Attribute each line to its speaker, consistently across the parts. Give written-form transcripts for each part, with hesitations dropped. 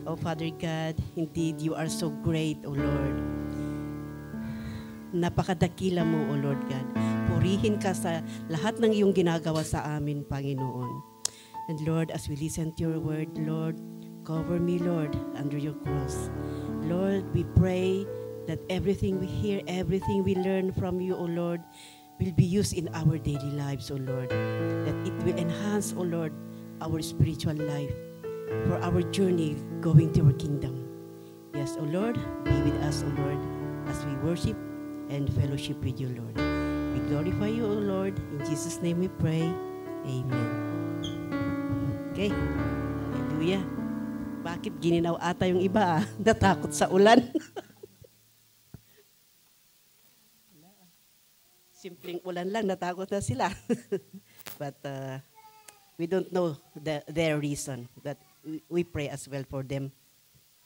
Speaker 1: Oh, Father God, indeed, you are so great, O Lord. Napakadakila mo, O Lord God. Purihin ka sa lahat ng iyong ginagawa sa amin, Panginoon. And Lord, as we listen to your word, Lord, cover me, Lord, under your cross. Lord, we pray that everything we hear, everything we learn from you, O Lord, will be used in our daily lives, O Lord. That it will enhance, O Lord, our spiritual life for our journey going to your kingdom. Yes, O Lord, be with us, O Lord, as we worship and fellowship with you, Lord. We glorify you, O Lord. In Jesus' name we pray. Amen. Okay. Hallelujah. Bakit gininaw ata yung iba? Natakot sa ulan. Simpleng ulan lang, natakot na sila. But we don't know their reason. But we pray as well for them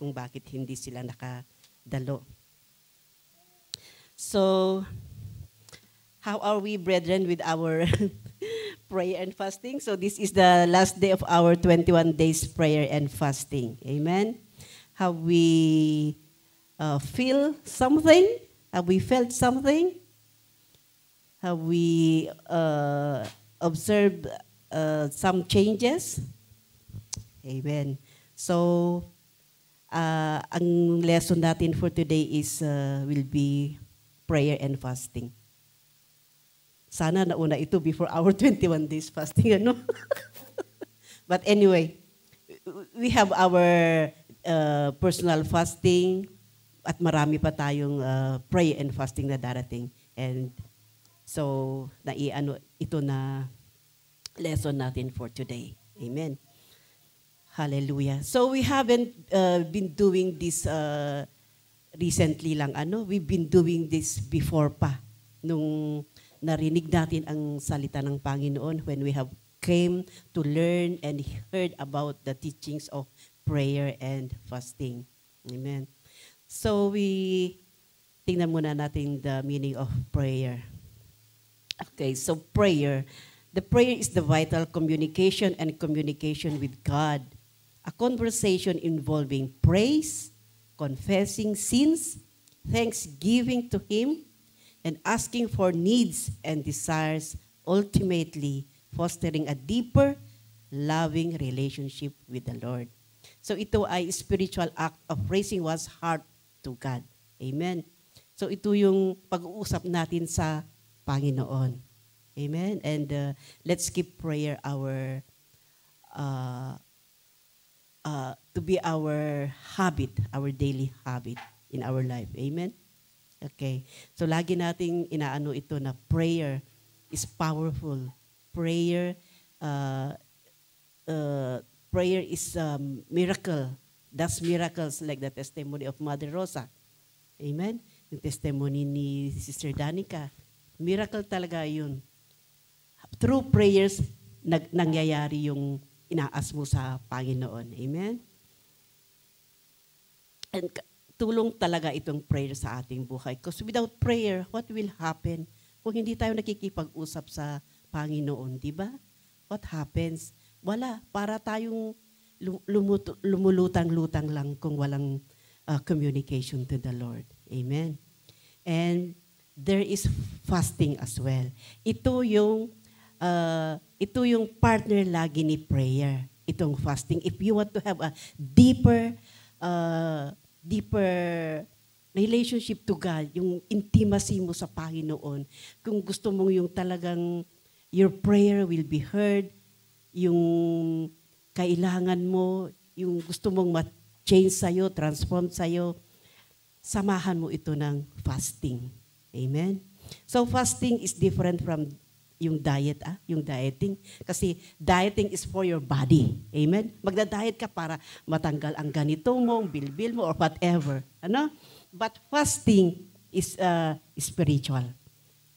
Speaker 1: kung bakit hindi sila nakadalo. So, how are we, brethren, with our prayer and fasting? So this is the last day of our 21 days prayer and fasting. Amen? Have we feel something? Have we felt something? Have we observed some changes? Amen. So, ang lesson natin for today is will be prayer and fasting. Sana nauna ito before our 21 days fasting, ano? But anyway, we have our personal fasting at marami pa tayong prayer and fasting na darating. And so, ito na lesson natin for today. Amen. Hallelujah. So we haven't been doing this recently lang. We've been doing this before pa. Nung narinig natin ang salita ng Panginoon when we have came to learn and heard about the teachings of prayer and fasting. Amen. So tingnan muna natin the meaning of prayer. Okay, so prayer. The prayer is the vital communication and communication with God. A conversation involving praise, confessing sins, thanksgiving to Him, and asking for needs and desires, ultimately fostering a deeper, loving relationship with the Lord. So ito ay spiritual act of raising one's heart to God. Amen. So ito yung pag-uusap natin sa Panginoon. Amen. And let's keep prayer to be our habit, our daily habit in our life. Amen. Okay. So lagi nating inaano ito na prayer is powerful. Prayer is miracle. Does miracles like the testimony of Mother Rosa. Amen. Yung testimony ni Sister Danica. Miracle talaga yun. Through prayers, nangyayari yung inaas mo sa Panginoon. Amen? And tulong talaga itong prayer sa ating buhay. Because without prayer, what will happen? Kung hindi tayo nakikipag-usap sa Panginoon, di ba? What happens? Wala. Para tayong lumulutang-lutang lang kung walang communication to the Lord. Amen? And there is fasting as well. Ito yung partner lagi ni prayer, itong fasting. If you want to have a deeper relationship to God, yung intimacy mo sa Panginoon, kung gusto mong yung talagang your prayer will be heard, yung kailangan mo, yung gusto mong ma-change sa'yo, transform sa'yo, samahan mo ito ng fasting. Amen? So fasting is different from yung diet, yung dieting. Kasi dieting is for your body. Amen? Magda-diet ka para matanggal ang ganito mo, bilbil mo, or whatever. But fasting is spiritual.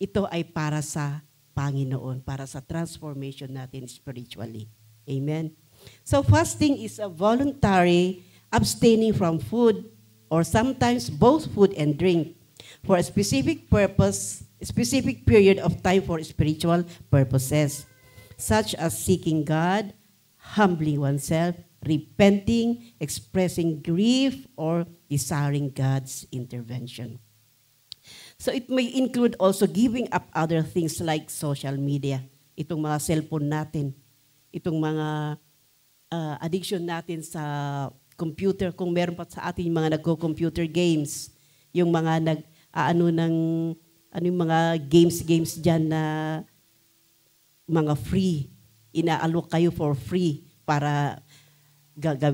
Speaker 1: Ito ay para sa Panginoon, para sa transformation natin spiritually. Amen? So fasting is a voluntary abstaining from food or sometimes both food and drink for a specific purpose, a specific period of time for spiritual purposes, such as seeking God, humbling oneself, repenting, expressing grief, or desiring God's intervention. So it may include also giving up other things like social media, itong mga cellphone natin, itong mga addiction natin sa computer, kung meron pa sa atin yung mga nagko-computer games, yung mga yung mga games dyan na mga free, inaalok kayo for free para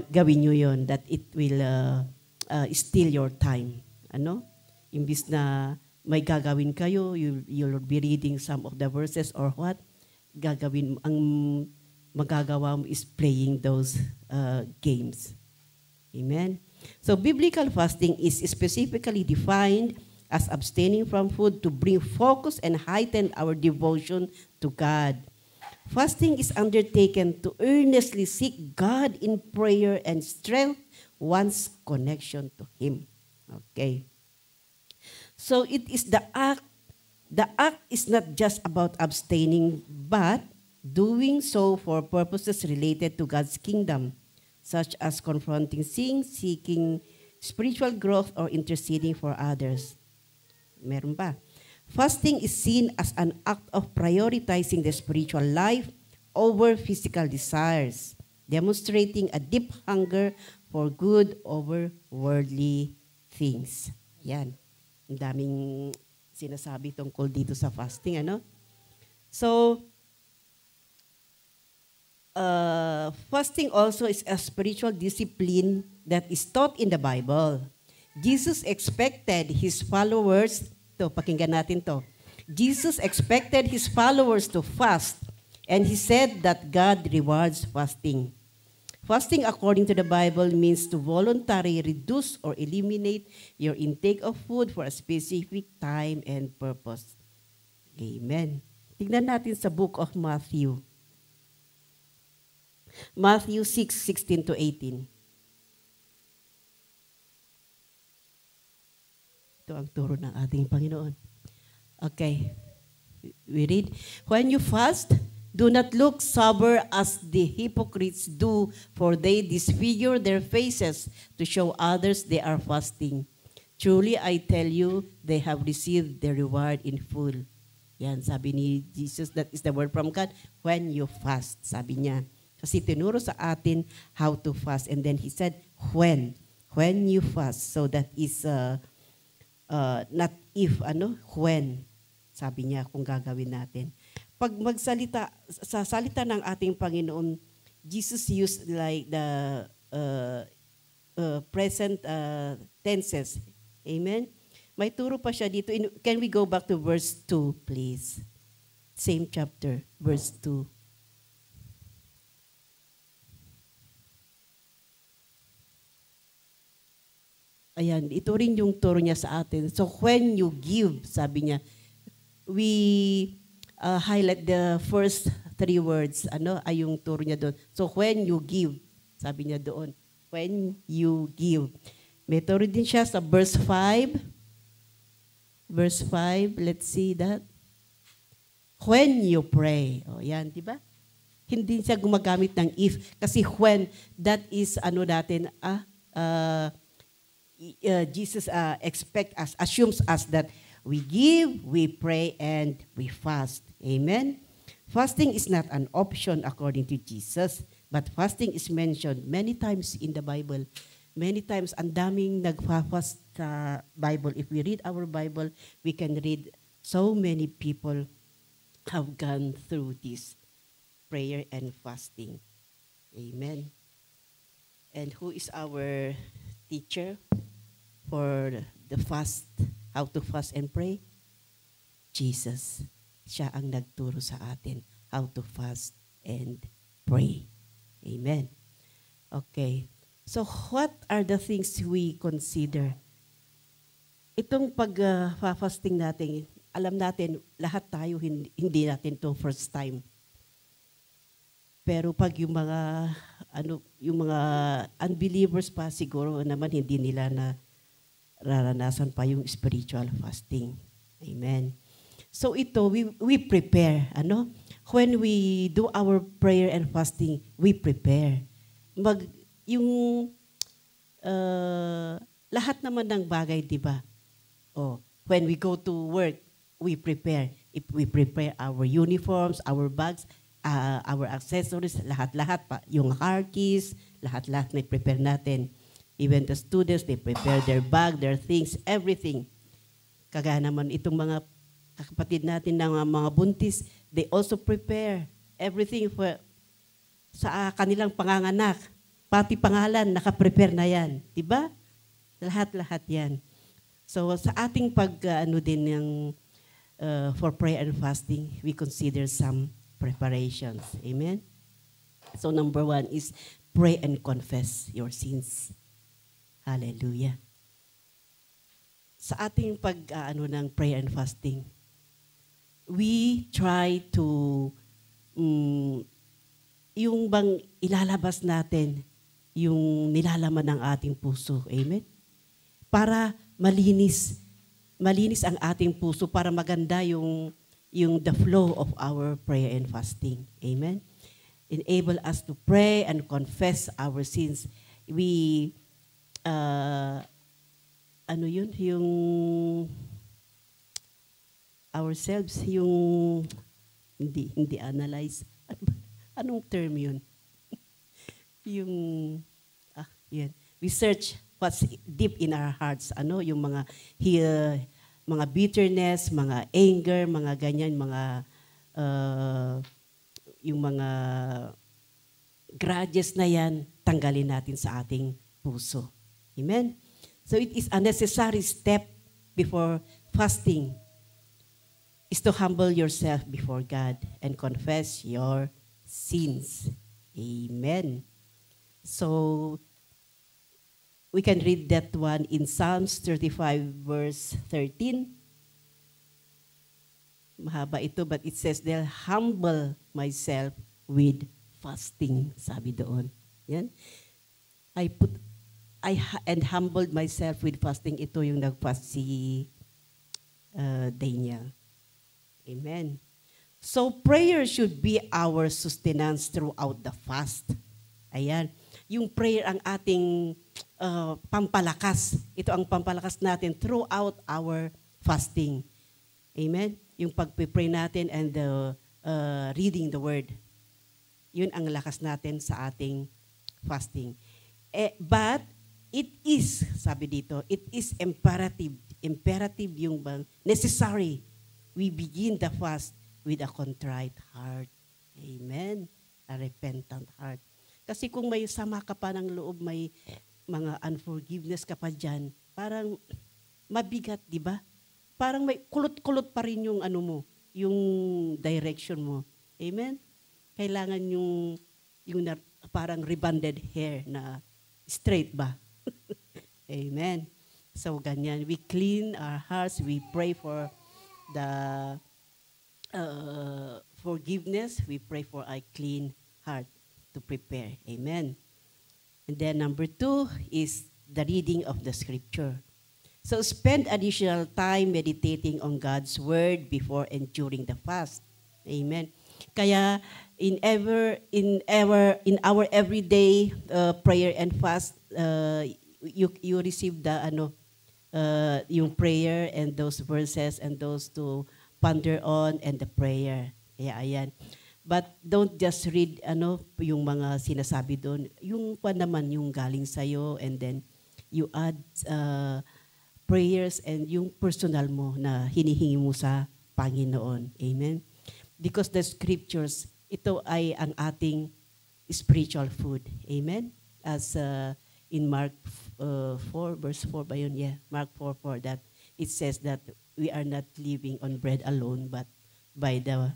Speaker 1: gawin nyo yon, that it will steal your time. Imbis na may gagawin kayo, you'll be reading some of the verses or what, ang magagawa mo is playing those games. Amen? So biblical fasting is specifically defined as abstaining from food to bring focus and heighten our devotion to God. Fasting is undertaken to earnestly seek God in prayer and strengthen one's connection to Him. Okay. So it is the act. The act is not just about abstaining, but doing so for purposes related to God's kingdom, such as confronting sin, seeking spiritual growth, or interceding for others. Meron pa. Fasting is seen as an act of prioritizing the spiritual life over physical desires, demonstrating a deep hunger for good over worldly things. Yan. Ang daming sinasabi tungkol dito sa fasting, So, fasting also is a spiritual discipline that is taught in the Bible. Jesus expected His followers, pakinggan natin to. Jesus expected His followers to fast, and He said that God rewards fasting. Fasting, according to the Bible, means to voluntarily reduce or eliminate your intake of food for a specific time and purpose. Amen. Tignan natin sa book of Matthew. Matthew 6:16-18. Ito ang turo ng ating Panginoon. Okay. We read, "When you fast, do not look sober as the hypocrites do, for they disfigure their faces to show others they are fasting. Truly, I tell you, they have received their reward in full." Yan, sabi ni Jesus, that is the word from God, when you fast, sabi niya. Kasi tinuro sa atin how to fast. And then He said, when you fast. So that is not if, when. Sabi niya kung gagawin natin. Pag magsalita, sa salita ng ating Panginoon, Jesus used like the present tenses. Amen? May turo pa siya dito. Can we go back to verse 2, please? Same chapter, verse 2. Ayan, ito rin yung turo niya sa atin. So when you give, sabi niya, we highlight the first three words. Ay yung turo niya doon. So when you give, sabi niya doon, when you give. May turo din siya sa verse 5. Verse 5, let's see that. When you pray. O yan, di ba? Hindi siya gumagamit ng if. Kasi when, that is Jesus assumes us that we give, we pray, and we fast. Amen? Fasting is not an option according to Jesus, but fasting is mentioned many times in the Bible. Many times, ang daming nagfa-fast sa Bible. If we read our Bible, we can read so many people have gone through this prayer and fasting. Amen. And who is our teacher for the fast, how to fast and pray? Jesus. Siya ang nagturo sa atin how to fast and pray. Amen. Okay. So what are the things we consider? Itong pag-fasting natin, alam natin, lahat tayo hindi natin to first time. Pero pag yung mga unbelievers pa siguro naman hindi nila na raranasan pa yung spiritual fasting. Amen. So ito, we prepare. When we do our prayer and fasting, we prepare. yung lahat naman ng bagay, di ba? Oh, when we go to work, we prepare. If we prepare our uniforms, our bags, our accessories, lahat-lahat pa. Yung car keys, lahat-lahat na prepare natin. Even the students, they prepare their bag, their things, everything. Kagaya naman itong mga kapatid natin ng mga buntis, they also prepare everything for, sa kanilang panganganak. Pati pangalan, nakaprepare na yan. Diba? Lahat-lahat yan. So sa ating ano din ng for prayer and fasting, we consider some preparations. Amen? So number 1 is pray and confess your sins. Hallelujah. Sa ating ano ng prayer and fasting, we try to yung bang ilalabas natin yung nilalaman ng ating puso. Amen? Para malinis ang ating puso, para maganda yung the flow of our prayer and fasting. Amen? Enable us to pray and confess our sins. We ano yun? Yung ourselves, yung hindi analyze. Anong term yun? Yung, yan. We search what's deep in our hearts. Ano? Yung mga bitterness, mga anger, mga ganyan, mga, yung mga grudges na yan, tanggalin natin sa ating puso. Amen? So it is a necessary step before fasting is to humble yourself before God and confess your sins. Amen. So we can read that one in Psalms 35 verse 13. Mahaba ito, but it says, they'll humble myself with fasting. Sabi doon. Yan. And humbled myself with fasting. Ito yung nag-fast si Daniel. Amen. So prayer should be our sustenance throughout the fast. Ayan. Yung prayer ang ating pampalakas. Ito ang pampalakas natin throughout our fasting. Amen. Yung pag-pray natin and reading the word. Yun ang lakas natin sa ating fasting. But it is, sabi dito, it is imperative. Imperative yung bang necessary. We begin the fast with a contrite heart. Amen. A repentant heart. Kasi kung may sama ka pa ng loob, may mga unforgiveness ka pa dyan, parang mabigat, di ba? Parang may kulot-kulot pa rin yung ano mo, yung direction mo. Amen? Kailangan yung parang rebonded hair na straight ba? Amen. So ganyan, we clean our hearts, we pray for the forgiveness, we pray for a clean heart to prepare. Amen. And then number 2 is the reading of the scripture. So spend additional time meditating on God's word before and during the fast. Amen. Kaya in our everyday prayer and fast, you receive the yung prayer and those verses and those to ponder on and the prayer. Kaya ayan. But don't just read yung mga sinasabi doon. Yung pa naman yung galing sa'yo, and then you add prayers and yung personal mo na hinihingi mo sa Panginoon. Amen? Because the scriptures, ito ay ang ating spiritual food. Amen? As in Mark 4, verse 4 ba yun? Yeah, Mark 4, that it says that we are not living on bread alone, but by the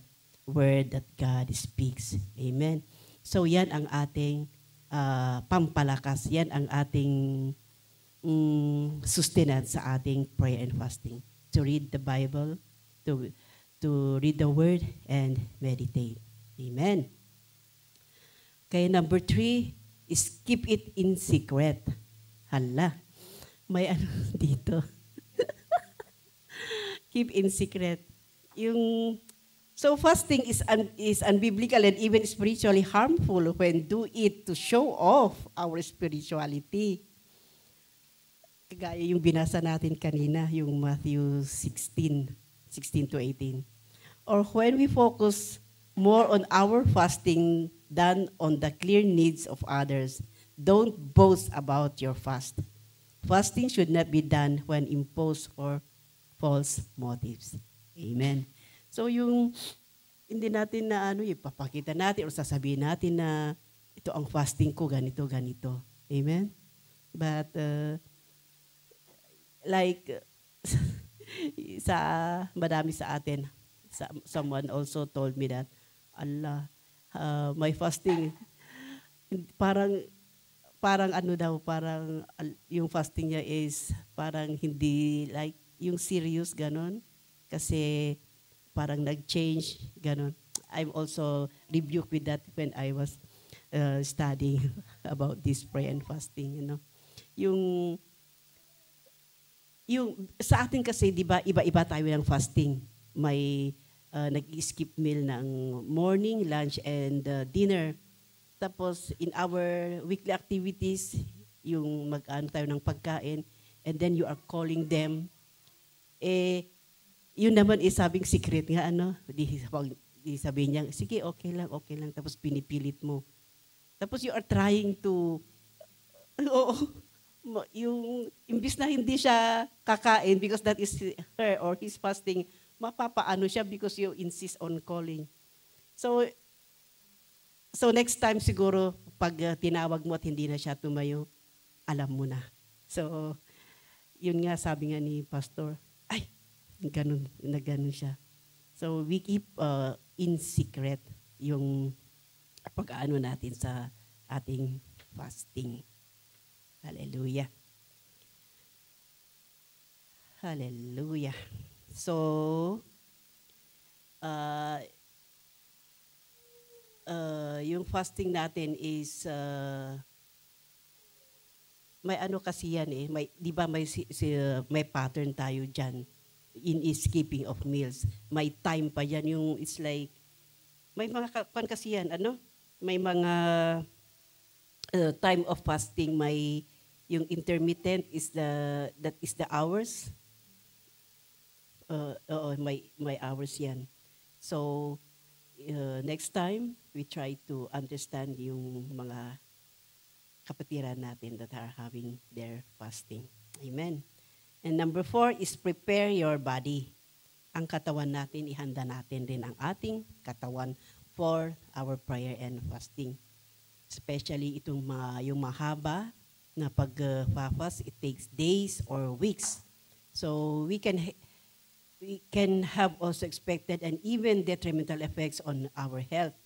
Speaker 1: word that God speaks. Amen? So yan ang ating pampalakas. Yan ang ating sustenance sa ating prayer and fasting. To read the Bible, to read the word, and meditate. Amen? Okay, number 3 is keep it in secret. Hala, may ano dito. Keep in secret. Yung So fasting is unbiblical and even spiritually harmful when do it to show off our spirituality. Kagaya yung binasa natin kanina, yung Matthew 16 to 18. Or when we focus more on our fasting than on the clear needs of others, don't boast about your fast. Fasting should not be done when imposed or false motives. Amen. So yung hindi natin na ipapakita natin o sasabihin natin na ito ang fasting ko, ganito, ganito. Amen? But like madami sa atin, someone also told me that, Allah, my fasting, parang yung fasting niya is parang hindi like yung serious ganon kasi parang nag-change ganon. I'm also rebuked with that when I was studying about this prayer and fasting, Yung sa atin kasi, di ba, iba-iba tayo ng fasting. May nag-skip meal ng morning, lunch, and dinner. Tapos, in our weekly activities, yung mag-ano tayo ng pagkain, and then you are calling them, yun naman sabing secret nga, di sabihin niya, sige, okay lang, tapos pinipilit mo. Tapos you are trying to, yung imbis na hindi siya kakain because that is her or his fasting, mapapaano siya because you insist on calling. So next time siguro, pag tinawag mo at hindi na siya tumayo, alam mo na. So, yun nga, sabi nga ni Pastor, ganun siya. So, we keep in secret yung pag-aano natin sa ating fasting. Hallelujah. Hallelujah. So, yung fasting natin is may ano kasi yan may, di ba may pattern tayo dyan in skipping of meals. May time pa yan yung it's like may mga kasi yan may mga time of fasting, may yung intermittent is the hours. May hours yan. So next time we try to understand yung mga kapatiran natin that are having their fasting. Amen. And number 4 is prepare your body. Ang katawan natin, ihanda natin din ang ating katawan for our prayer and fasting. Especially yung mahaba na pag-fast, it takes days or weeks. So we can have also expected and even detrimental effects on our health.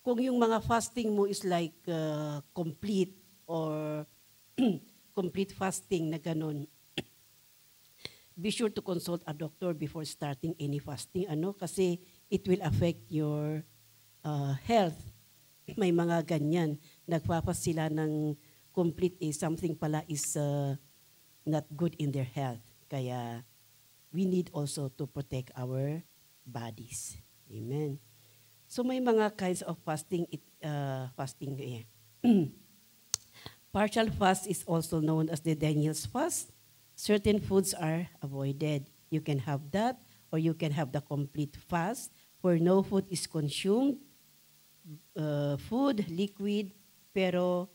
Speaker 1: Kung yung mga fasting mo is like complete or complete fasting na ganun, be sure to consult a doctor before starting any fasting. Kasi it will affect your health. May mga ganyan. Nagpapas sila ng complete something pala is not good in their health. Kaya we need also to protect our bodies. Amen. So may mga kinds of fasting. Partial fast is also known as the Daniel's fast. Certain foods are avoided. You can have that, or you can have the complete fast where no food is consumed, food, liquid, pero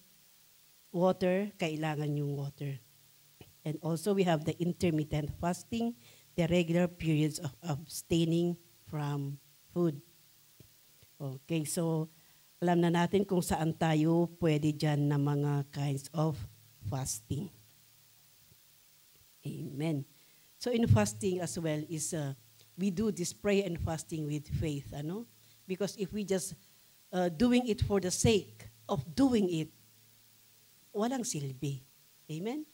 Speaker 1: water, kailangan yung water. And also we have the intermittent fasting, the regular periods of abstaining from food. Okay, so alam na natin kung saan tayo pwede dyan na mga kinds of fasting. Amen. So in fasting as well is we do this prayer and fasting with faith, Because if we just doing it for the sake of doing it, walang silbi. Amen?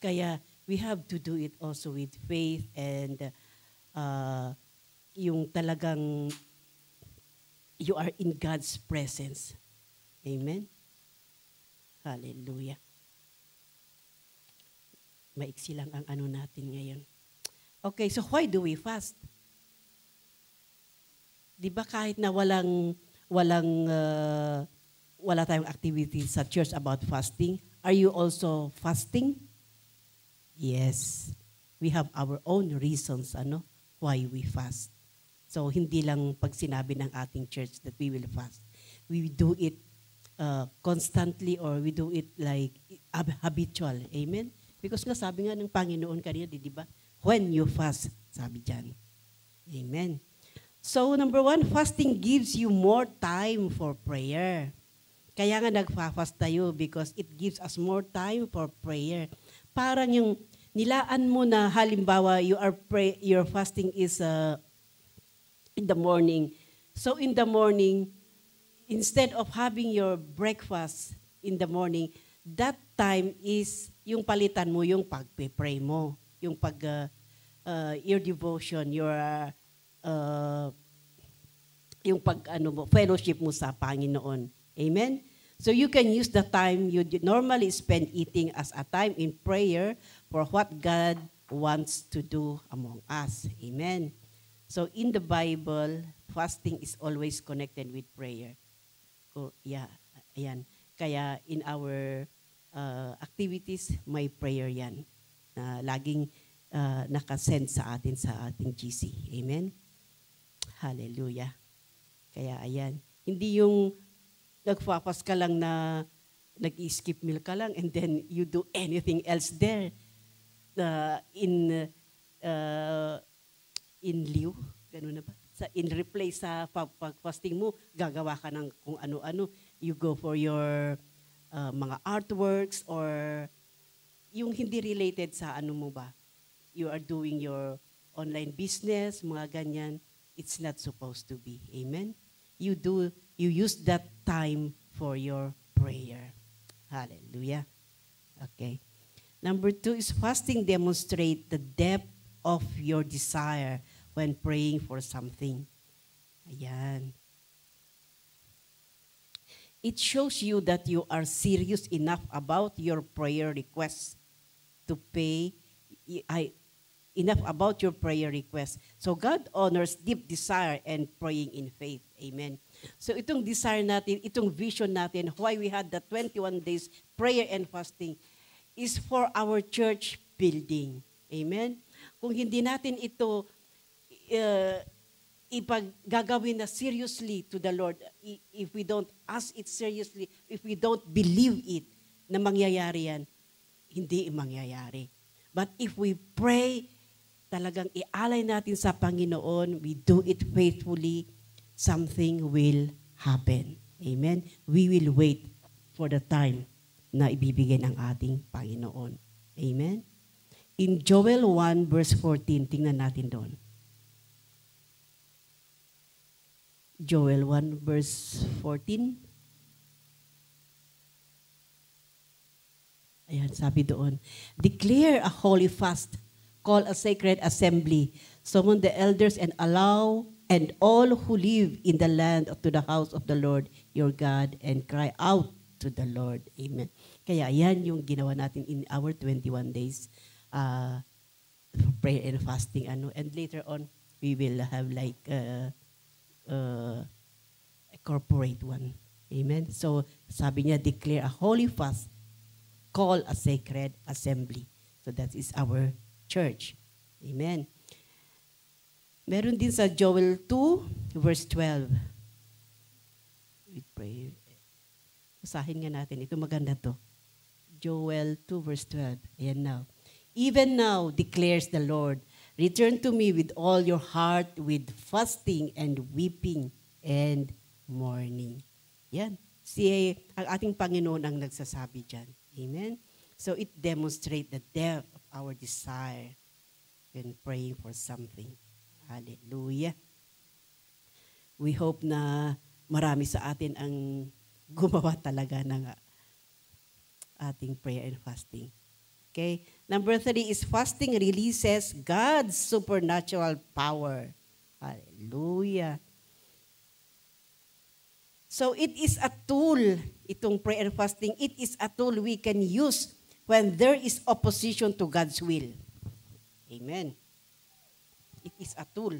Speaker 1: Kaya we have to do it also with faith and yung talagang you are in God's presence. Amen? Hallelujah. Maiksi lang ang natin ngayon. Okay, so why do we fast? Di ba kahit na wala tayong activity sa church about fasting, are you also fasting? Yes. We have our own reasons why we fast. So hindi lang pag sinabi ng ating church that we will fast. We do it constantly, or we do it like habitual. Amen? Because nga sabi nga ng Panginoon kanina, di ba? When you fast, sabi dyan. Amen. So number 1, fasting gives you more time for prayer. Kaya nga nagfa-fast tayo because it gives us more time for prayer. Parang yung nilaan mo na halimbawa your fasting is in the morning. So in the morning, instead of having your breakfast in the morning, that time is yung palitan mo yung pag-pray mo, yung your devotion, yung fellowship mo sa Panginoon. Amen? So you can use the time you normally spend eating as a time in prayer for what God wants to do among us. Amen? So in the Bible, fasting is always connected with prayer. Ayan. Kaya in our activities, may prayer yan na laging nakasend sa ating GC. Amen? Hallelujah. Kaya ayan. Hindi yung nagfapas ka lang na nag-skip meal ka lang and then you do anything else there. In lieu, gano'n na ba? In replace sa pag-fasting mo, gagawa ka ng kung ano-ano. You go for your mga artworks or yung hindi related sa mo ba. You are doing your online business, mga ganyan. It's not supposed to be. Amen? You use that time for your prayer. Hallelujah. Okay. Number 2 is fasting demonstrate the depth of your desire when praying for something. Ayan. It shows you that you are serious enough about your prayer requests to pay enough about your prayer request. So God honors deep desire and praying in faith. Amen. So itong desire natin, itong vision natin, why we had the 21 days prayer and fasting is for our church building. Amen. Kung hindi natin ito gagawin na seriously to the Lord, if we don't ask it seriously, if we don't believe it na mangyayari yan, hindi mangyayari. But if we pray, talagang ialay natin sa Panginoon, we do it faithfully, something will happen. Amen? We will wait for the time na ibibigay ng ating Panginoon. Amen? In Joel 1 verse 14, tingnan natin doon. Joel 1 verse 14. Ayan, sabi doon, declare a holy fast, call a sacred assembly, summon the elders and allow and all who live in the land to the house of the Lord your God and cry out to the Lord. Amen. Kaya ayan yung ginawa natin in our 21 days prayer and fasting. And later on, we will have like a corporate one. Amen. So sabi niya, declare a holy fast, call a sacred assembly. So that is our church. Amen. Meron din sa Joel 2, verse 12. We pray. Usahin nga natin. Ito maganda to. Joel 2, verse 12. Ayan now. Even now, declares the Lord, return to me with all your heart, with fasting and weeping and mourning. Yan. Ang ating Panginoon ang nagsasabi dyan. Amen? So it demonstrates the depth of our desire when praying for something. Hallelujah. We hope na marami sa atin ang gumawa talaga ng ating prayer and fasting. Okay? Number 3 is fasting releases God's supernatural power. Hallelujah. So it is a tool, itong prayer and fasting, it is a tool we can use when there is opposition to God's will. Amen. It is a tool.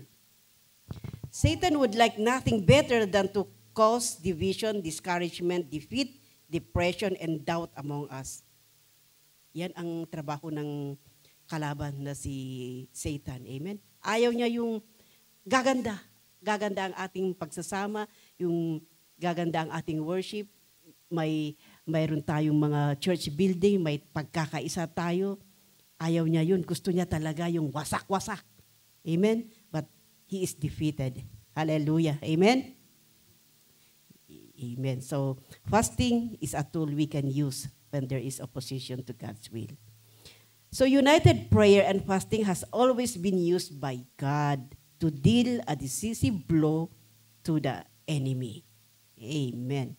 Speaker 1: Satan would like nothing better than to cause division, discouragement, defeat, depression, and doubt among us. Yan ang trabaho ng kalaban na si Satan. Amen? Ayaw niya yung gaganda. Gaganda ang ating pagsasama, yung gaganda ang ating worship. Mayroon tayong mga church building, may pagkakaisa tayo. Ayaw niya yun. Gusto niya talaga yung wasak-wasak. Amen? But he is defeated. Hallelujah. Amen? Amen. So, fasting is a tool we can use when there is opposition to God's will. So, united prayer and fasting has always been used by God to deal a decisive blow to the enemy. Amen.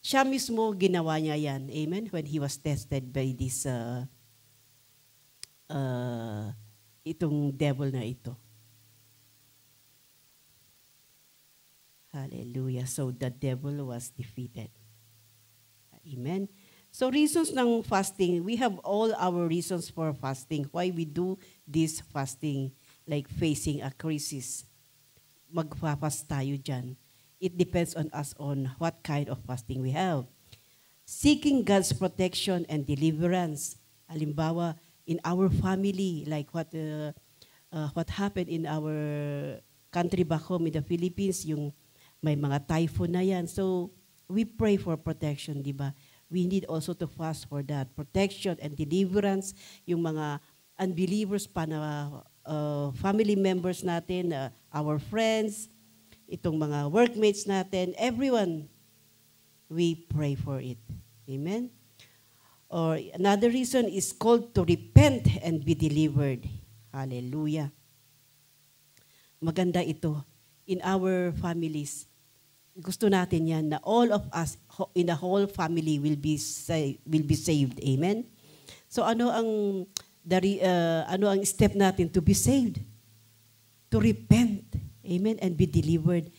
Speaker 1: Siya mismo ginawa niya yan. Amen. When he was tested by this itong devil na ito. Hallelujah. So the devil was defeated. Amen. So reasons ng fasting, we have all our reasons for fasting. Why we do this fasting, like facing a crisis. Magfast tayo dyan. It depends on us on what kind of fasting we have. Seeking God's protection and deliverance. Halimbawa, in our family, like what happened in our country back home in the Philippines, yung may mga typhoon na yan. So, we pray for protection, di ba? We need also to fast for that. Protection and deliverance, yung mga unbelievers pa na family members natin, our friends, itong mga workmates natin, everyone, we pray for it. Amen? Or another reason is called to repent and be delivered. Hallelujah. Maganda ito. In our families, gusto natin yan na all of us in the whole family will be saved. Amen? So ano ang step natin to be saved? To repent. Amen? And be delivered.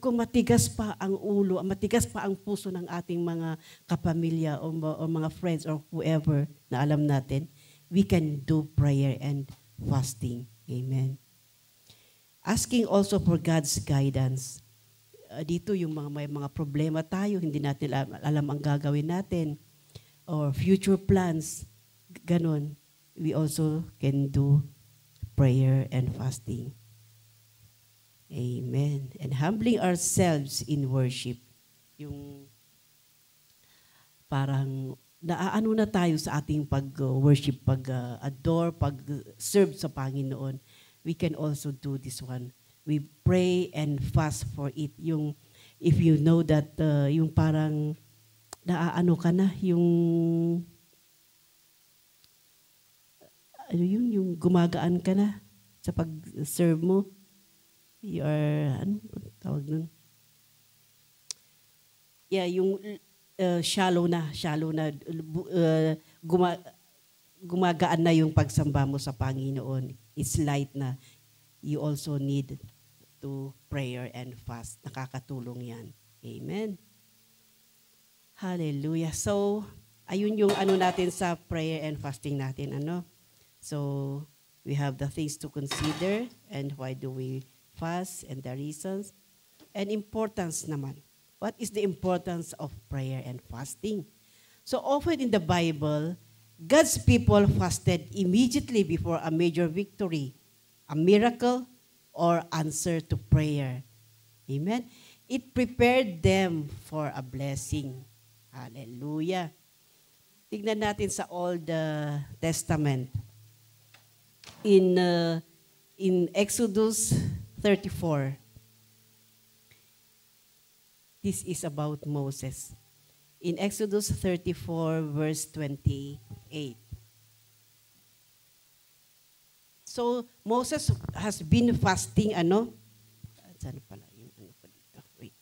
Speaker 1: Kung matigas pa ang ulo, matigas pa ang puso ng ating mga kapamilya o mga friends or whoever na alam natin, we can do prayer and fasting. Amen? Asking also for God's guidance. Dito yung may mga problema tayo, hindi natin alam ang gagawin natin, or future plans, ganun. We also can do prayer and fasting. Amen. And humbling ourselves in worship. Yung parang naaano na tayo sa ating pag-worship, pag-adore, pag-serve sa Panginoon. We can also do this one. We pray and fast for it. Yung, if you know that, yung parang naaano ka na, yung yung gumagaan ka na sa pag-serve mo. You are, ano tawag nun? Yeah, yung shallow na, gumagaan na yung pagsamba mo sa Panginoon. It's light na. You also need to prayer and fast. Nakakatulong yan. Amen. Hallelujah. So, ayun yung ano natin sa prayer and fasting natin. So, we have the things to consider and why do we fast and the reasons. And importance naman. What is the importance of prayer and fasting? So often in the Bible, God's people fasted immediately before a major victory, a miracle, or answer to prayer. Amen? It prepared them for a blessing. Hallelujah. Tignan natin sa Old Testament. In Exodus 34. This is about Moses. In Exodus 34, verse 28. So, Moses has been fasting, Saan pala yung pa dito? Wait.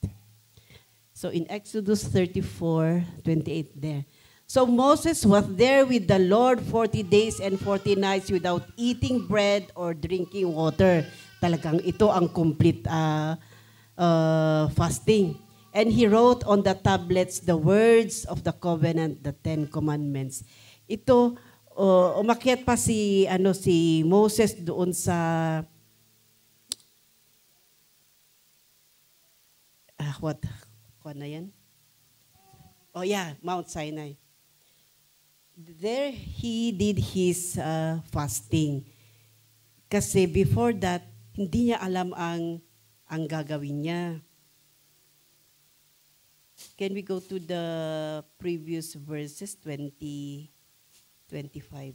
Speaker 1: So, in Exodus 34, 28 there. So, Moses was there with the Lord 40 days and 40 nights without eating bread or drinking water. Talagang ito ang complete fasting. And he wrote on the tablets the words of the covenant, the 10 commandments. Ito, umakyat pa si Moses doon sa Kuwan na yan? Oh yeah, Mount Sinai. There he did his fasting. Kasi before that, hindi niya alam ang gagawin niya. Can we go to the previous verses, 25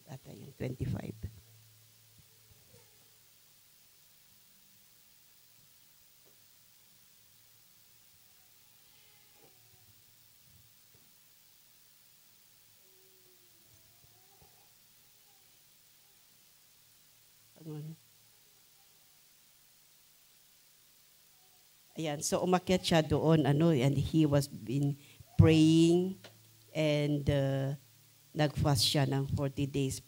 Speaker 1: ata yun, 25. Ayan, so umakyat siya doon, and he was been praying and nag-fast siya ng 40 days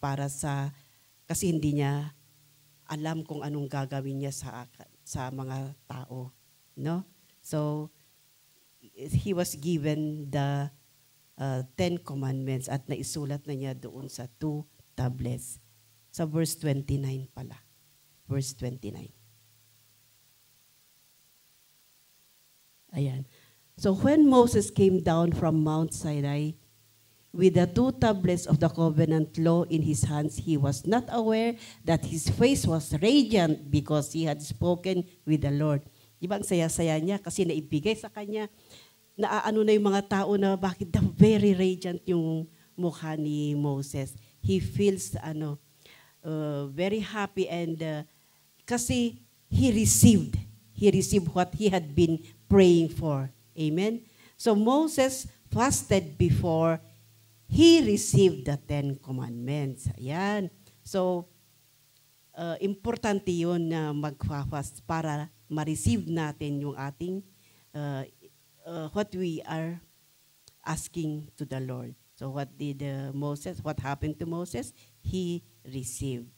Speaker 1: kasi hindi niya alam kung anong gagawin niya sa mga tao, no? So he was given the 10 commandments at naisulat na niya doon sa 2 tablets. Sa verse 29 pala. Verse 29. Ayan. So when Moses came down from Mount Sinai with the 2 tablets of the covenant law in his hands, he was not aware that his face was radiant because he had spoken with the Lord. Di ba ang saya-saya niya kasi naibigay sa kanya, naaano na yung mga tao na bakit very radiant yung mukha ni Moses. He feels very happy and kasi he received what he had been praying for. Amen? So Moses fasted before he received the 10 commandments. Ayan. So, importante yun na mag-fast para ma-receive natin yung ating, what we are asking to the Lord. So what did what happened to Moses? He received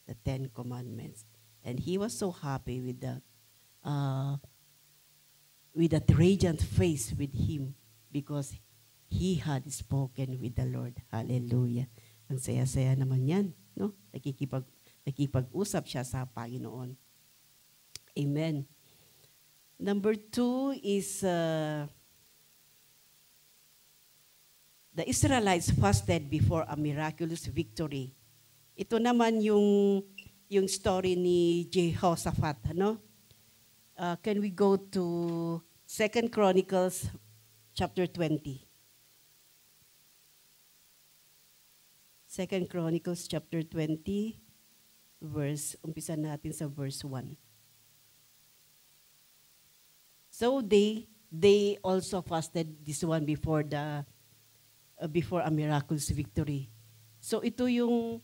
Speaker 1: the 10 commandments. And he was so happy with that radiant face with him because he had spoken with the Lord. Hallelujah. Ang saya-saya naman yan, no? Nakikipag-usap siya sa Panginoon. Amen. Number 2 is the Israelites fasted before a miraculous victory. Ito naman yung story ni Jehoshaphat, ano? Can we go to 2 Chronicles chapter 20? 2 Chronicles chapter 20, umpisa natin sa verse 1. So they also fasted this one before a miraculous victory. So ito yung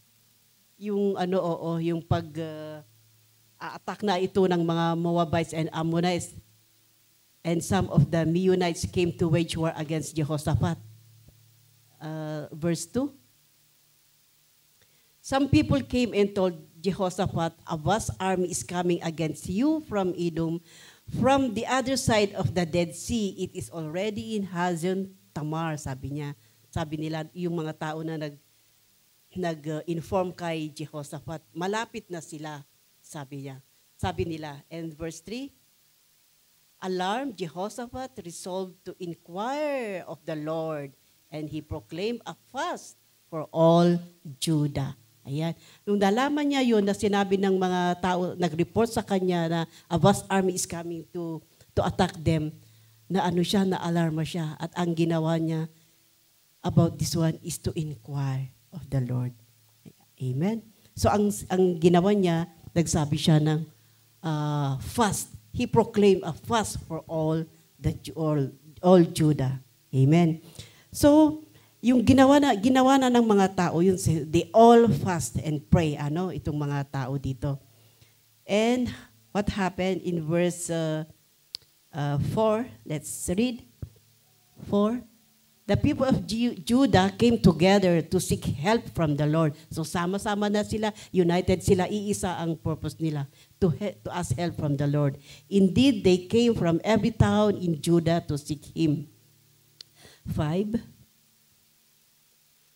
Speaker 1: attack na ito ng mga Moabites and Ammonites. And some of the Meunites came to wage war against Jehoshaphat. Verse 2. Some people came and told Jehoshaphat, a vast army is coming against you from Edom, from the other side of the Dead Sea. It is already in Hazon Tamar, sabi niya. Sabi nila, yung mga tao na nag-inform kay Jehoshaphat, malapit na sila. Sabi nila. And verse 3, alarmed, Jehoshaphat resolved to inquire of the Lord, and he proclaimed a fast for all Judah. Ayan. Nung nalaman niya yun, na sinabi ng mga tao, nag-report sa kanya na a vast army is coming to attack them, na-alarma siya. At ang ginawa niya about this one is to inquire of the Lord. Amen? So ang ginawa niya, nagsabi siya ng fast. He proclaimed a fast for all Judah. Amen. So, yung ginawa na ng mga tao, yun, they all fast and pray, itong mga tao dito. And what happened in verse 4, let's read. 4. The people of Judah came together to seek help from the Lord. So sama-sama na sila, united sila, iisa ang purpose nila, to ask help from the Lord. Indeed, they came from every town in Judah to seek Him. 5.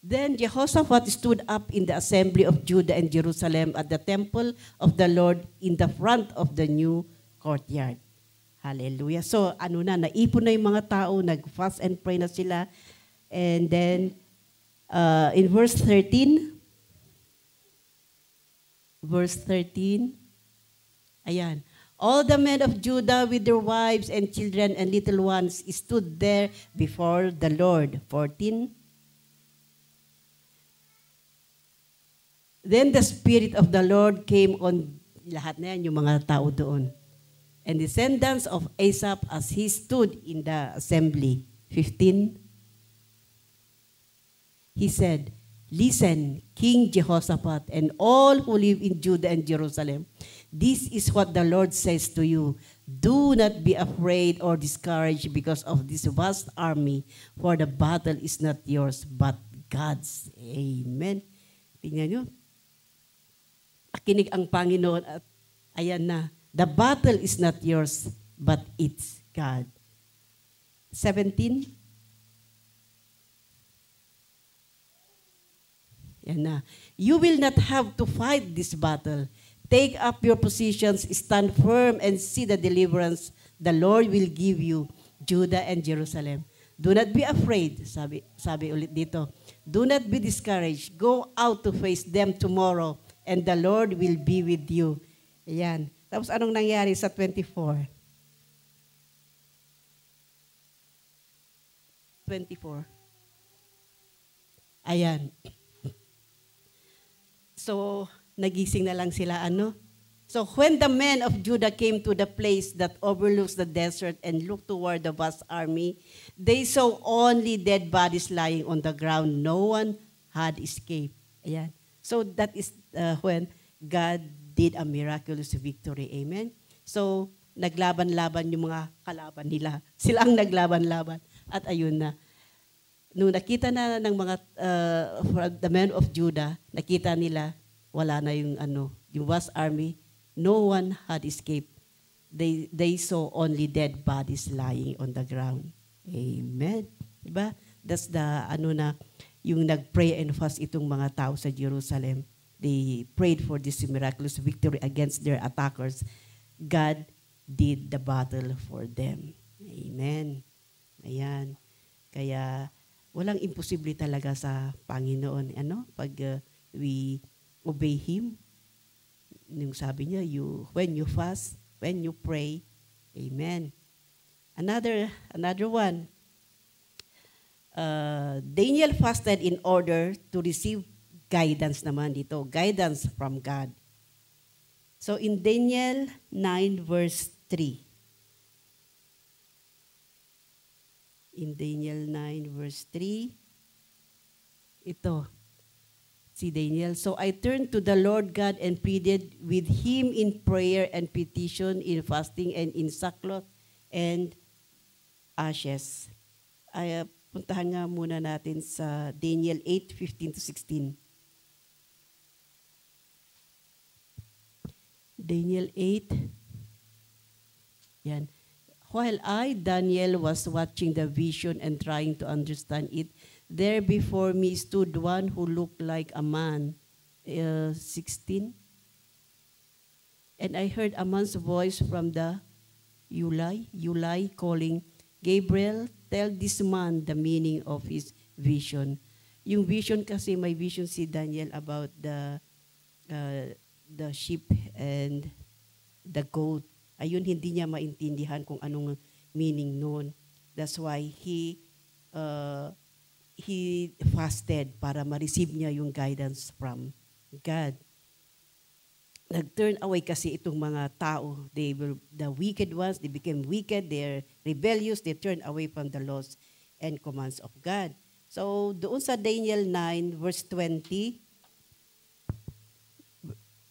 Speaker 1: Then Jehoshaphat stood up in the assembly of Judah and Jerusalem at the temple of the Lord in the front of the new courtyard. Hallelujah. So, naipon na yung mga tao, nag-fast and pray na sila. And then, in verse 13, ayan. All the men of Judah with their wives and children and little ones stood there before the Lord. 14. Then the Spirit of the Lord came on, lahat na yan, yung mga tao doon. And descendants of Asaph as he stood in the assembly. 15. He said, "Listen, King Jehoshaphat, and all who live in Judah and Jerusalem. This is what the Lord says to you. Do not be afraid or discouraged because of this vast army, for the battle is not yours, but God's." Amen. Tingnan nyo. Akinig ang Panginoon at ayan na. The battle is not yours, but it's God. 17. Yan na. You will not have to fight this battle. Take up your positions, stand firm, and see the deliverance the Lord will give you, Judah and Jerusalem. Do not be afraid, sabi ulit dito. Do not be discouraged. Go out to face them tomorrow, and the Lord will be with you. Ayan. Tapos anong nangyari sa 24? 24. Ayan. So, nagising na lang sila, So, when the men of Judah came to the place that overlooks the desert and looked toward the vast army, they saw only dead bodies lying on the ground. No one had escaped. Ayan. So, that is when God did a miraculous victory. Amen? So, naglaban-laban yung mga kalaban nila. Sila ang naglaban-laban. At ayun na. Nung nakita na ng mga the men of Judah, nakita nila, wala na yung yung vast army. No one had escaped. They saw only dead bodies lying on the ground. Amen. Diba? That's the yung nag-pray and fast itong mga tao sa Jerusalem. They prayed for this miraculous victory against their attackers. God did the battle for them. Amen. Ayan. Kaya walang imposible talaga sa Panginoon. Pag we obey Him, yung sabi niya, when you fast, when you pray, amen. Another one. Daniel fasted in order to receive guidance naman dito. Guidance from God. So in Daniel 9 verse 3. In Daniel 9 verse 3. Ito. Si Daniel. So I turned to the Lord God and pleaded with Him in prayer and petition, in fasting and in sackcloth and ashes. Puntahan nga muna natin sa Daniel 8:15-16. Daniel 8. Yan. While I, Daniel, was watching the vision and trying to understand it, there before me stood one who looked like a man. 16. And I heard a man's voice from the Ulai calling, "Gabriel, tell this man the meaning of his vision." Yung vision kasi, may vision si Daniel about the sheep and the goat. Ayun, hindi niya maintindihan kung anong meaning noon. That's why he fasted para ma-receive niya yung guidance from God. Nag-turn away kasi itong mga tao. They were the wicked ones. They became wicked. They're rebellious. They turned away from the laws and commands of God. So, doon sa Daniel 9 verse 20,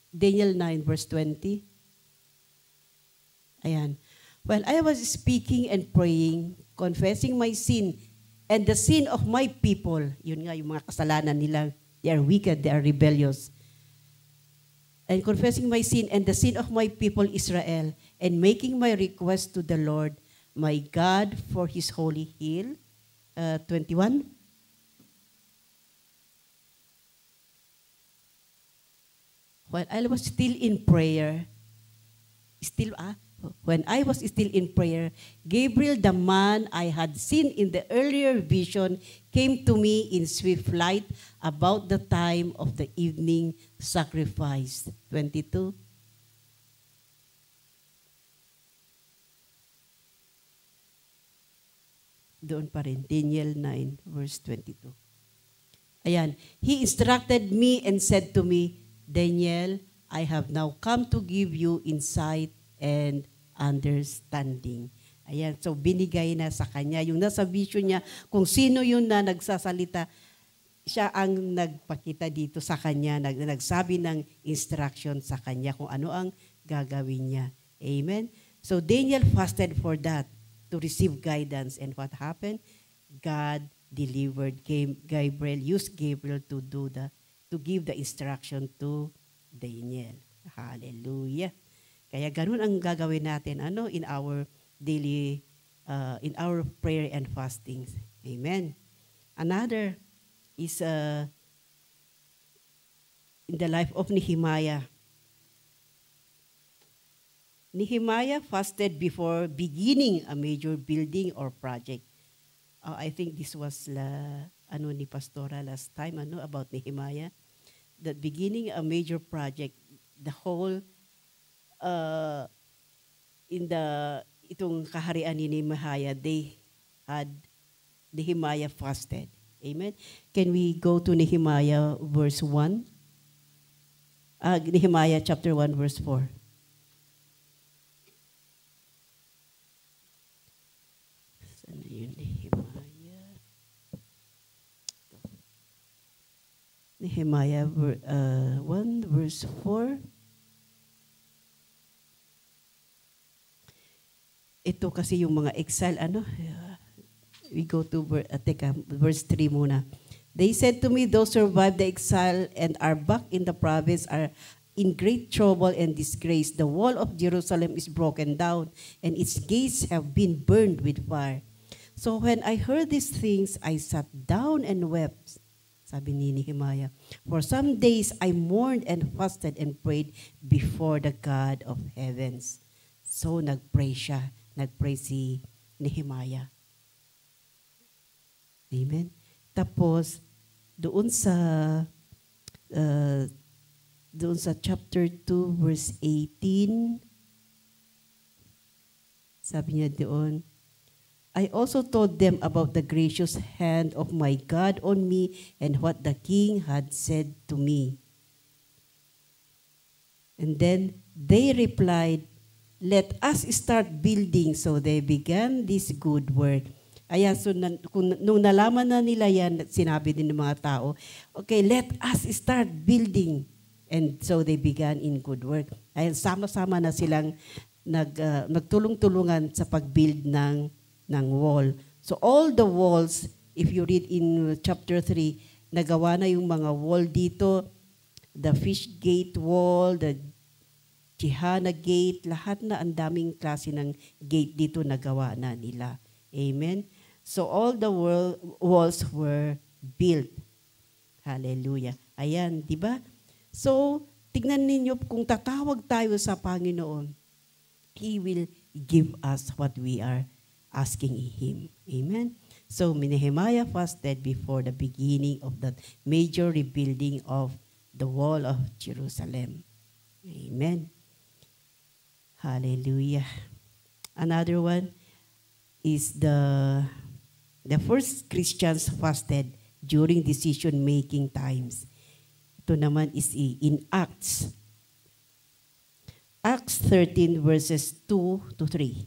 Speaker 1: Daniel 9 verse 20, ayan. While I was speaking and praying, confessing my sin and the sin of my people, yun nga yung mga kasalanan nila, they are wicked, they are rebellious, and confessing my sin and the sin of my people Israel, and making my request to the Lord, my God, for His holy hill. 21. While I was still in prayer, When I was still in prayer, Gabriel, the man I had seen in the earlier vision, came to me in swift flight about the time of the evening sacrifice. 22. Doon pa rin, Daniel 9, verse 22. Ayan, he instructed me and said to me, Daniel, I have now come to give you insight and understanding. Ayan, so binigay na sa kanya. Yung nasa vision niya, kung sino yun na nagsasalita, siya ang nagpakita dito sa kanya, nagsabi ng instruction sa kanya kung ano ang gagawin niya. Amen? So Daniel fasted for that, to receive guidance. And what happened? God delivered. Gabriel used Gabriel to give the instruction to Daniel. Hallelujah. Kaya ganun ang gagawin natin in our daily, in our prayer and fastings. Amen. Another is in the life of Nehemiah. Nehemiah fasted before beginning a major building or project. I think this was ni Pastora last time about Nehemiah. That beginning a major project, the whole itong kaharian ni Nehemiah, Nehemiah fasted. Amen. Can we go to Nehemiah verse 1? Nehemiah chapter 1 verse 4. Saan yun, Nehemiah? Nehemiah 1 verse 4. Ito kasi yung mga exile, we go to verse 3 muna. They said to me, those who survived the exile and are back in the province are in great trouble and disgrace. The wall of Jerusalem is broken down, and its gates have been burned with fire. So when I heard these things, I sat down and wept, sabi ni Nehemiah. For some days I mourned and fasted and prayed before the God of heavens. So nagpray siya. Nagpray si Nehemiah. Amen. Tapos, doon sa chapter 2, verse 18, sabi niya doon, I also told them about the gracious hand of my God on me and what the king had said to me. And then they replied, let us start building. So they began this good work. Ayan, so nung nalaman na nila yan, sinabi din ng mga tao, okay, let us start building. And so they began in good work. Ayan, sama-sama na silang nagtulong-tulungan sa pag-build ng wall. So all the walls, if you read in chapter 3, nagawa na yung mga wall dito, the fish gate wall, the Chihana gate, lahat na ang daming klase ng gate dito nagawa na nila. Amen? So all the walls were built. Hallelujah. Ayan, di ba? So, tignan ninyo, kung tatawag tayo sa Panginoon, He will give us what we are asking Him. Amen? So, Nehemiah fasted before the beginning of that major rebuilding of the wall of Jerusalem. Amen. Hallelujah. Another one is the first Christians fasted during decision-making times. Ito naman is in Acts. Acts 13 verses 2 to 3.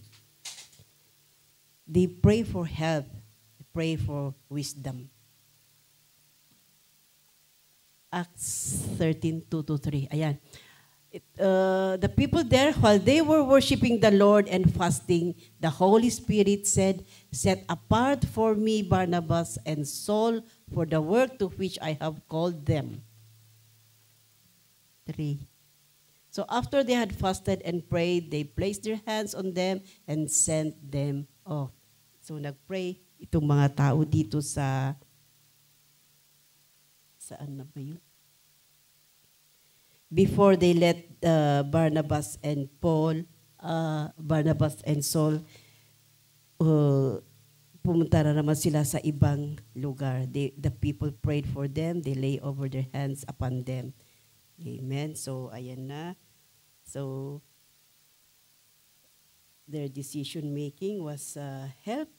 Speaker 1: They pray for help. They pray for wisdom. Acts 13, 2 to 3. Ayan. The people there, while they were worshiping the Lord and fasting, the Holy Spirit said, set apart for me Barnabas and Saul for the work to which I have called them. 3. So after they had fasted and prayed, they placed their hands on them and sent them off. So nagpray itong mga tao dito saan na ba yun? Before they let Barnabas and Paul Barnabas and Saul, pumunta na naman sila sa ibang lugar. The people prayed for them. They lay over their hands upon them. Amen. So, ayan na. So, their decision-making was helped.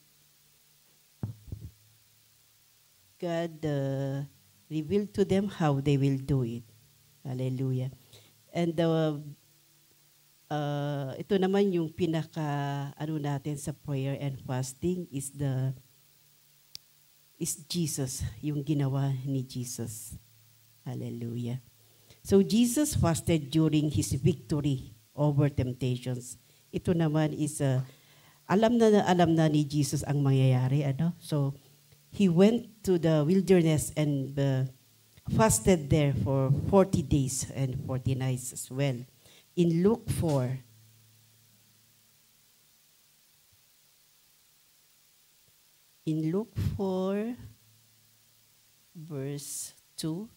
Speaker 1: God revealed to them how they will do it. Hallelujah. And ito naman yung natin sa prayer and fasting is Jesus, yung ginawa ni Jesus. Hallelujah. So Jesus fasted during his victory over temptations. Ito naman is alam na ni Jesus ang mangyayari, ano? So he went to the wilderness and fasted there for 40 days and 40 nights as well. In Luke 4, verse 2,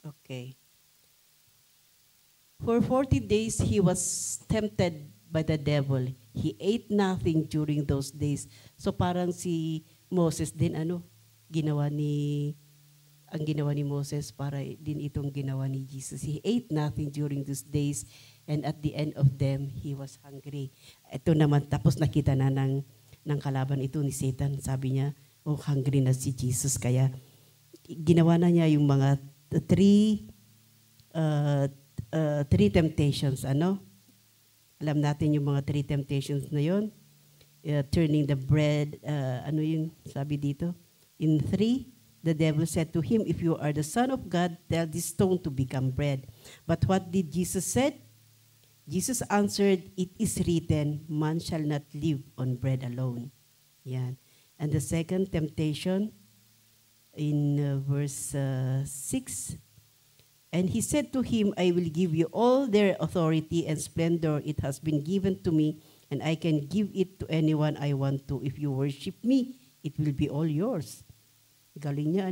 Speaker 1: okay. For 40 days he was tempted by the devil. He ate nothing during those days. So parang si Moses din, ginawa ni Moses, para din itong ginawa ni Jesus. He ate nothing during those days, and at the end of them, he was hungry. Ito naman, tapos nakita na ng kalaban ito ni Satan. Sabi niya, hungry na si Jesus. Kaya ginawa na niya yung mga three temptations, Alam natin yung mga three temptations na yon. Turning the bread, yung sabi dito? In 3, the devil said to him, if you are the Son of God, tell this stone to become bread. But what did Jesus say? Jesus answered, it is written, man shall not live on bread alone. Yan. And the second temptation, in verse 6, and he said to him, I will give you all their authority and splendor. It has been given to me, and I can give it to anyone I want to. If you worship me, it will be all yours. Galing niya,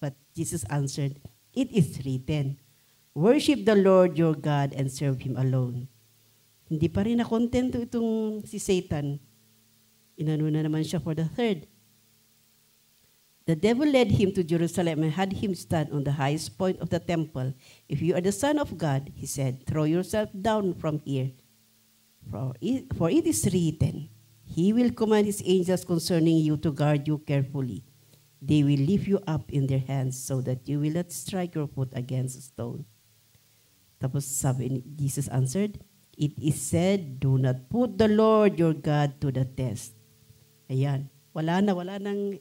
Speaker 1: But Jesus answered, it is written, worship the Lord your God and serve Him alone. Hindi pa rin na-contento itong si Satan. Inano na naman siya for the third. The devil led him to Jerusalem and had him stand on the highest point of the temple. If you are the Son of God, he said, throw yourself down from here. For it is written, he will command his angels concerning you to guard you carefully. They will lift you up in their hands so that you will not strike your foot against a stone. Tapos sabi, Jesus answered, it is said, do not put the Lord your God to the test. Ayan. Wala nang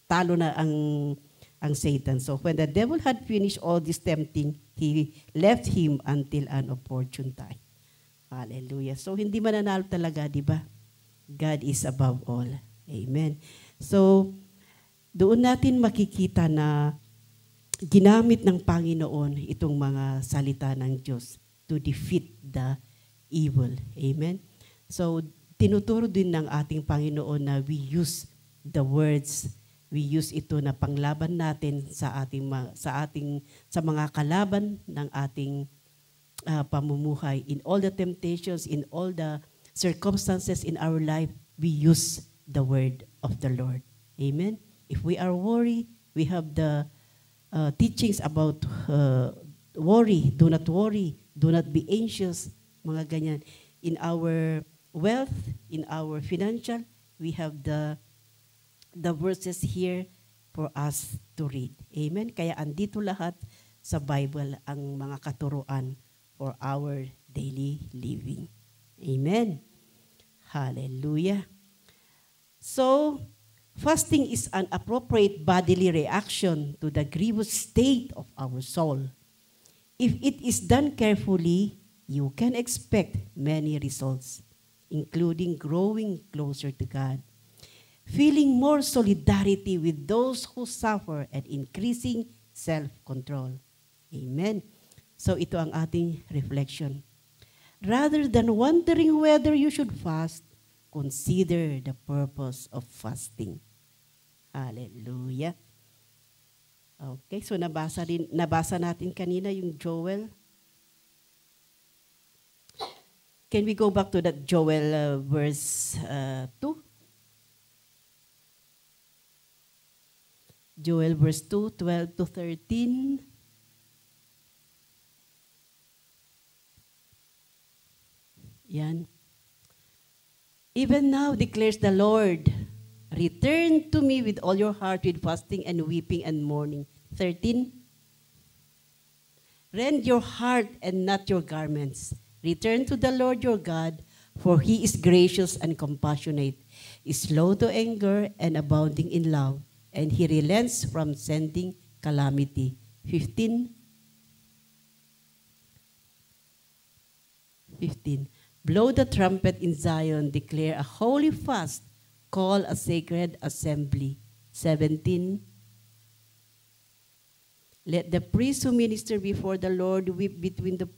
Speaker 1: talo na ang Satan. So when the devil had finished all this tempting, he left him until an opportune time. Hallelujah. So hindi mananalo talaga, di ba? God is above all. Amen. So doon natin makikita na ginamit ng Panginoon itong mga salita ng Diyos to defeat the evil. Amen. So tinuturo din ng ating Panginoon na we use the words. We use ito na panglaban natin sa mga kalaban ng ating pamumuhay. In all the temptations, in all the circumstances in our life, we use the word of the Lord. Amen. If we are worried, we have the teachings about worry. Do not worry. Do not be anxious. Mga ganyan. In our wealth, in our financial, we have the verses here for us to read. Amen? Kaya andito lahat sa Bible ang mga katuruan for our daily living. Amen? Hallelujah. So, fasting is an appropriate bodily reaction to the grievous state of our soul. If it is done carefully, you can expect many results, including growing closer to God, feeling more solidarity with those who suffer, and increasing self-control. Amen. So ito ang ating reflection. Rather than wondering whether you should fast, consider the purpose of fasting. Hallelujah. Okay, so nabasa natin kanina yung Joel. Can we go back to that Joel verse 2? Joel verse 2, 12 to 13. Yan. Even now declares the Lord, return to me with all your heart, with fasting and weeping and mourning. 13. Rend your heart and not your garments. Return to the Lord your God, for he is gracious and compassionate, is slow to anger and abounding in love, and he relents from sending calamity. 15. Blow the trumpet in Zion, declare a holy fast, call a sacred assembly. 17. Let the priests who minister before the Lord weep between the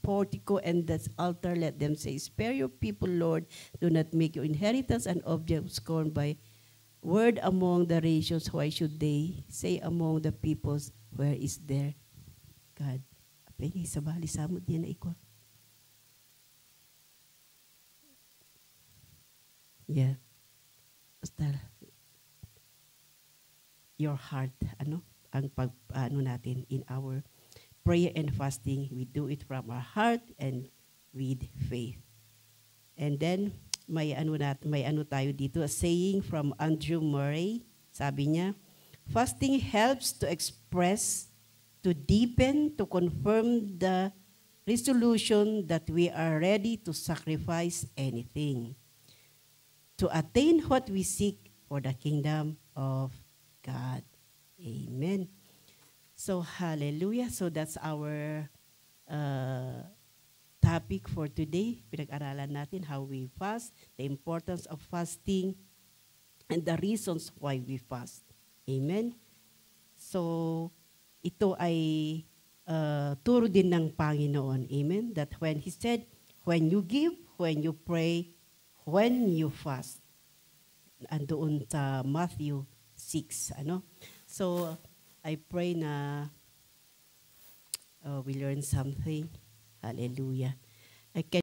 Speaker 1: portico and the altar. Let them say, spare your people, Lord. Do not make your inheritance an object of scorn by word among the nations. Why should they say among the peoples, where is their God? Apay, sa bali samot yan na ikwa. Yeah. Basta, your heart, ang natin in our prayer and fasting, we do it from our heart and with faith. And then, may ano tayo dito, a saying from Andrew Murray. Sabi niya, fasting helps to express, to deepen, to confirm the resolution that we are ready to sacrifice anything to attain what we seek for the kingdom of God. Amen. So, hallelujah. So, that's our topic for today. Pinag-aralan natin how we fast, the importance of fasting, and the reasons why we fast. Amen. So, ito ay turo din ng Panginoon. Amen. That when He said, when you give, when you pray, when you fast. Andoon sa Matthew 6. So, I pray na we learn something. Hallelujah. I can